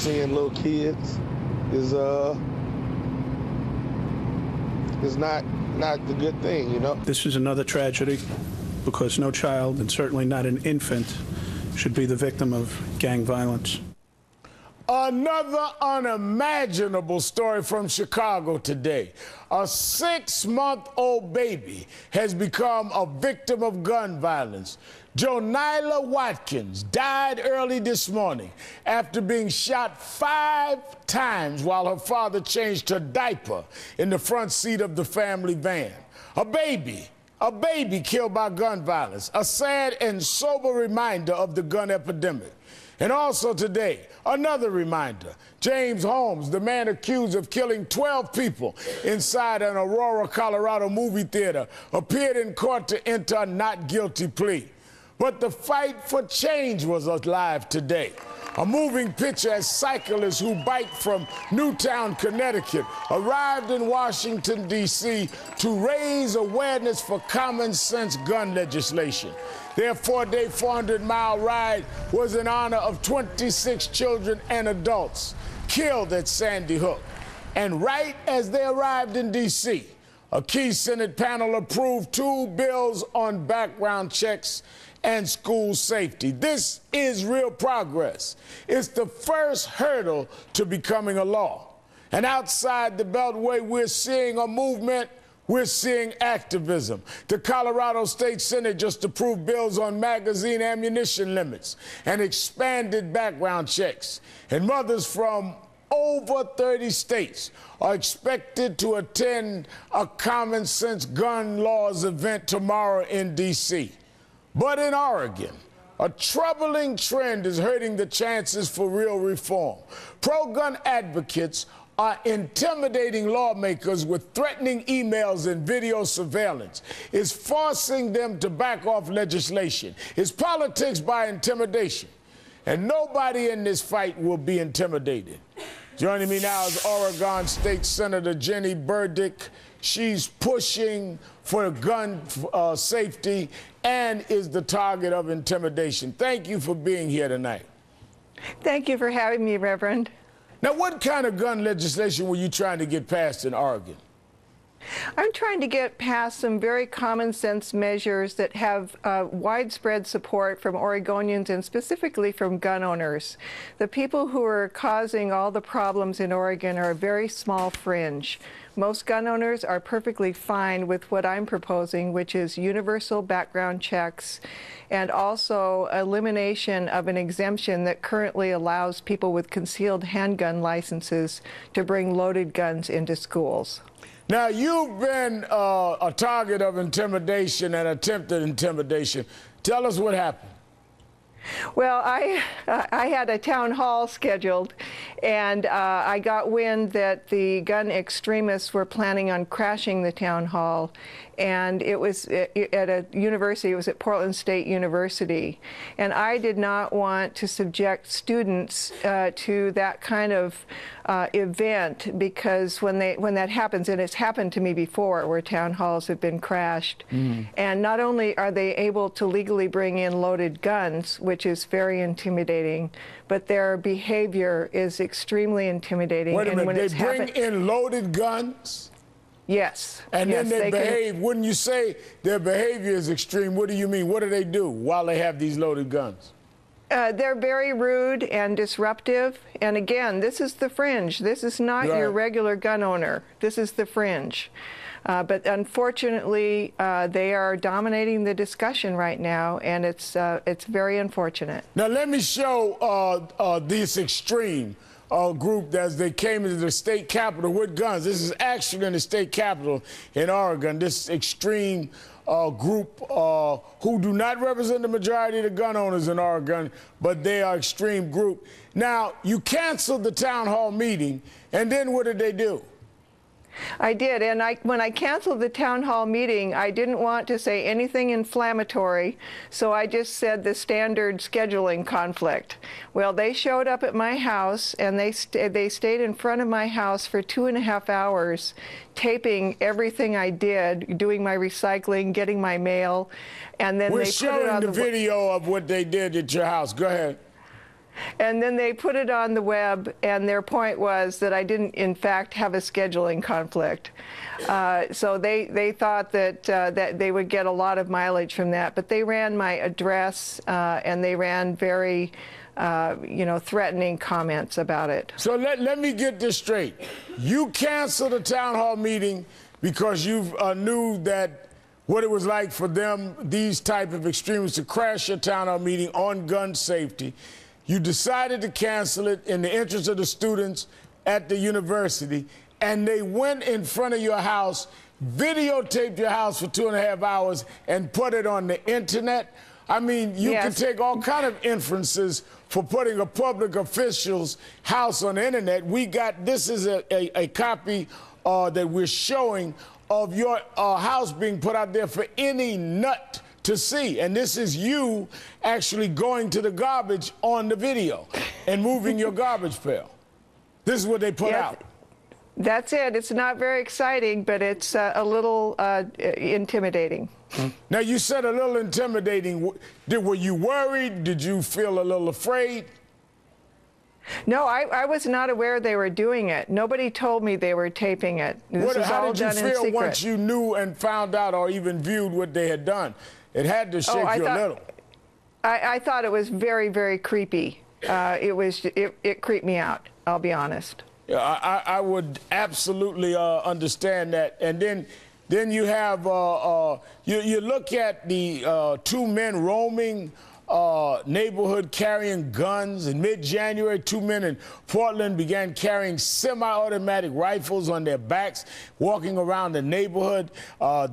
seeing little kids is not the good thing, you know. This is another tragedy because no child, and certainly not an infant, should be the victim of gang violence. Another unimaginable story from Chicago today. A 6-month-old baby has become a victim of gun violence. Jonila Watkins died early this morning after being shot 5 times while her father changed her diaper in the front seat of the family van. A baby killed by gun violence, a sad and sober reminder of the gun epidemic. And also today, another reminder. James Holmes, the man accused of killing 12 people inside an Aurora, Colorado movie theater, appeared in court to enter a not guilty plea. But the fight for change was alive today. A moving picture as cyclists who biked from Newtown, Connecticut, arrived in Washington, D.C. to raise awareness for common sense gun legislation. Their 4-day, 400-mile ride was in honor of 26 children and adults killed at Sandy Hook. And right as they arrived in D.C., a key Senate panel approved 2 bills on background checks and school safety. This is real progress. It's the first hurdle to becoming a law. And outside the Beltway, we're seeing a movement. We're seeing activism. The Colorado State Senate just approved bills on magazine ammunition limits and expanded background checks. And mothers from over 30 states are expected to attend a common sense gun laws event tomorrow in D.C. But in Oregon, a troubling trend is hurting the chances for real reform. Pro-gun advocates are intimidating lawmakers with threatening emails and video surveillance. It's forcing them to back off legislation. It's politics by intimidation. And nobody in this fight will be intimidated. Joining me now is Oregon State Senator Jenny Burdick. She's pushing for gun safety and is the target of intimidation. Thank you for being here tonight. Thank you for having me, Reverend. Now, what kind of gun legislation were you trying to get passed in Oregon? I'm trying to get past some very common sense measures that have widespread support from Oregonians and specifically from gun owners. The people who are causing all the problems in Oregon are a very small fringe. Most gun owners are perfectly fine with what I'm proposing, which is universal background checks and also elimination of an exemption that currently allows people with concealed handgun licenses to bring loaded guns into schools. Now, you've been a target of intimidation and attempted intimidation. Tell us what happened. Well, I had a town hall scheduled, and I got wind that the gun extremists were planning on crashing the town hall, and it was at a university. It was at Portland State University, and I did not want to subject students to that kind of event, because when that happens, and it's happened to me before, where town halls have been crashed, and not only are they able to legally bring in loaded guns, which is very intimidating, but their behavior is extremely intimidating. Wait a minute, and when they bring in loaded guns? Yes. And yes, then they behave. Wouldn't you say their behavior is extreme? What do you mean? What do they do while they have these loaded guns? They're very rude and disruptive. And again, this is the fringe. This is not your regular gun owner. This is the fringe. But unfortunately, they are dominating the discussion right now, and it's very unfortunate. Now, let me show this extreme group as they came into the state capitol with guns. This is actually in the state capitol in Oregon. This extreme group who do not represent the majority of the gun owners in Oregon, but they are extreme group. Now, you canceled the town hall meeting, and then what did they do? I did, and when I canceled the town hall meeting, I didn't want to say anything inflammatory, so I just said the standard scheduling conflict. Well, they showed up at my house, and they stayed in front of my house for 2.5 hours, taping everything I did, doing my recycling, getting my mail, and then We're they put it on showing the video of what they did at your house. Go ahead. And then they put it on the web, and their point was that I didn't, in fact, have a scheduling conflict. So they thought that that they would get a lot of mileage from that. But they ran my address, and they ran very, threatening comments about it. So let me get this straight. You canceled a town hall meeting because you knew that what it was like for them, these type of extremists, to crash your town hall meeting on gun safety. You decided to cancel it in the interest of the students at the university, and they went in front of your house, videotaped your house for 2.5 hours, and put it on the internet. I mean, you can take all kind of inferences for putting a public official's house on the internet. This is a copy that we're showing of your house being put out there for any nut to see. And this is you actually going to the garbage on the video and moving your garbage pail. This is what they put out. That's it. It's not very exciting, but it's a little intimidating. Now, you said a little intimidating. Were you worried? Did you feel a little afraid? No, I was not aware they were doing it. Nobody told me they were taping it. How did you feel once you knew and found out or even viewed what they had done? It had to shake you a little. I thought it was very, very creepy. It creeped me out, I'll be honest. Yeah, I would absolutely understand that. And then you have, you look at the 2 men roaming neighborhood carrying guns. In mid-January, 2 men in Portland began carrying semi-automatic rifles on their backs, walking around the neighborhood.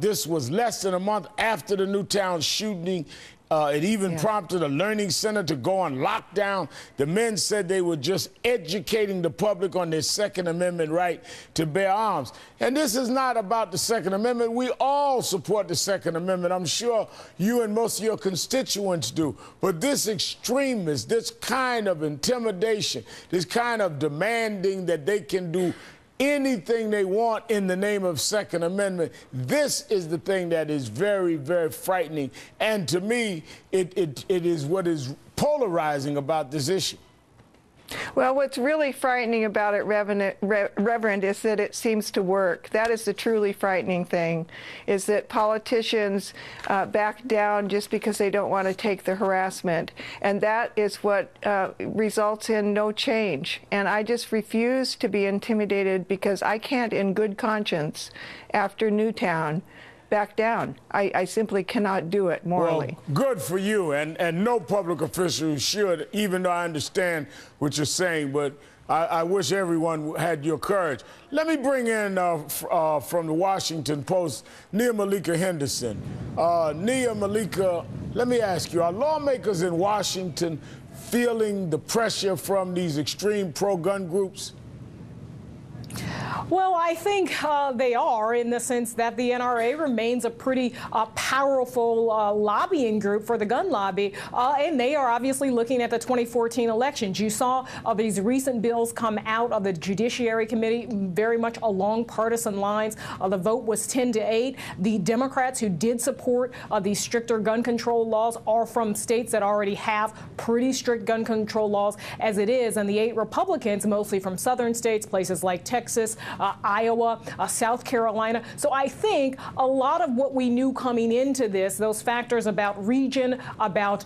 This was less than a month after the Newtown shooting. It even prompted a learning center to go on lockdown. The men said they were just educating the public on their Second Amendment right to bear arms. And this is not about the Second Amendment. We all support the Second Amendment. I'm sure you and most of your constituents do. But this extremist, this kind of intimidation, this kind of demanding that they can do anything they want in the name of Second Amendment. This is the thing that is very, very frightening. And to me, it is what is polarizing about this issue. Well, what's really frightening about it, Reverend, is that it seems to work. That is the truly frightening thing, is that politicians back down just because they don't want to take the harassment. And that is what results in no change. And I just refuse to be intimidated because I can't, in good conscience, after Newtown, back down. I simply cannot do it morally. Well, good for you, and no public official should, even though I understand what you're saying, but I wish everyone had your courage. Let me bring in, from the Washington Post, Nia Malika Henderson. Nia Malika, let me ask you, are lawmakers in Washington feeling the pressure from these extreme pro-gun groups? Well, I think they are, in the sense that the NRA remains a pretty powerful lobbying group for the gun lobby, and they are obviously looking at the 2014 elections. You saw these recent bills come out of the Judiciary Committee very much along partisan lines. The vote was 10-8. The Democrats who did support these stricter gun control laws are from states that already have pretty strict gun control laws as it is, and the 8 Republicans, mostly from southern states, places like Texas, Iowa, South Carolina. So I think a lot of what we knew coming into this, those factors about region, about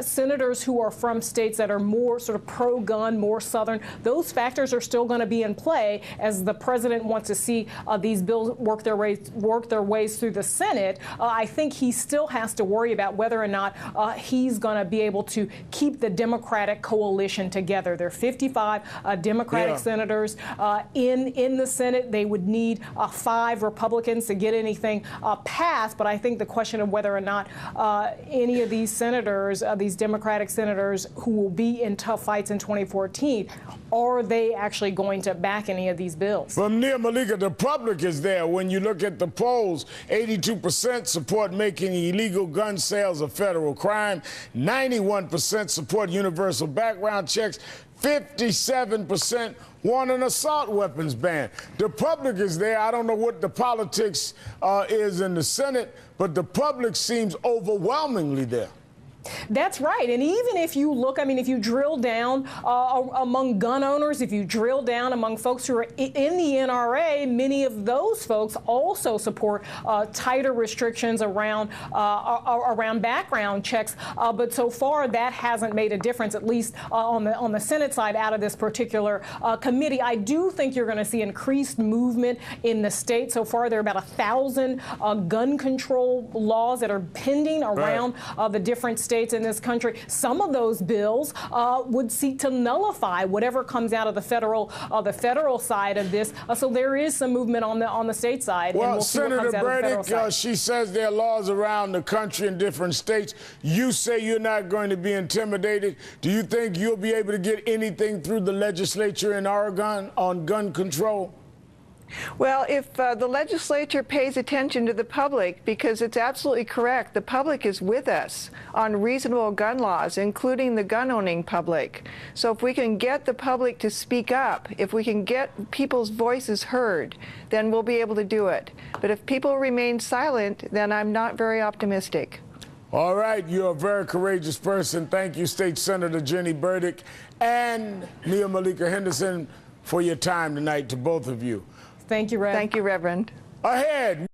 senators who are from states that are more sort of pro-gun, more southern, those factors are still going to be in play as the president wants to see these bills work their ways through the Senate. I think he still has to worry about whether or not he's going to be able to keep the Democratic coalition together. There are 55 Democratic senators in the Senate. They would need 5 Republicans to get anything passed. But I think the question of whether or not any of these senators, these Democratic senators who will be in tough fights in 2014, are they actually going to back any of these bills? From Nia Malika, the public is there. When you look at the polls, 82% support making illegal gun sales a federal crime. 91% support universal background checks. 57% want an assault weapons ban. The public is there. I don't know what the politics is in the Senate, but the public seems overwhelmingly there. That's right. And even if you look, I mean, if you drill down among gun owners, if you drill down among folks who are in the NRA, many of those folks also support tighter restrictions around background checks. But so far, that hasn't made a difference, at least on the Senate side, out of this particular committee. I do think you're going to see increased movement in the state. So far, there are about 1,000 gun control laws that are pending around the different states in this country. Some of those bills would seek to nullify whatever comes out of the federal side of this. So there is some movement on the state side. Well, and we'll see what Senator comes out of the federal Burdick, side. she says there are laws around the country in different states. You say you're not going to be intimidated. Do you think you'll be able to get anything through the legislature in Oregon on gun control? Well, if the legislature pays attention to the public, because it's absolutely correct, the public is with us on reasonable gun laws, including the gun-owning public. So if we can get the public to speak up, if we can get people's voices heard, then we'll be able to do it. But if people remain silent, then I'm not very optimistic. All right, you're a very courageous person. Thank you, State Senator Jenny Burdick and Nia Malika Henderson, for your time tonight, to both of you. Thank you, Rev. Thank you, Reverend. Ahead.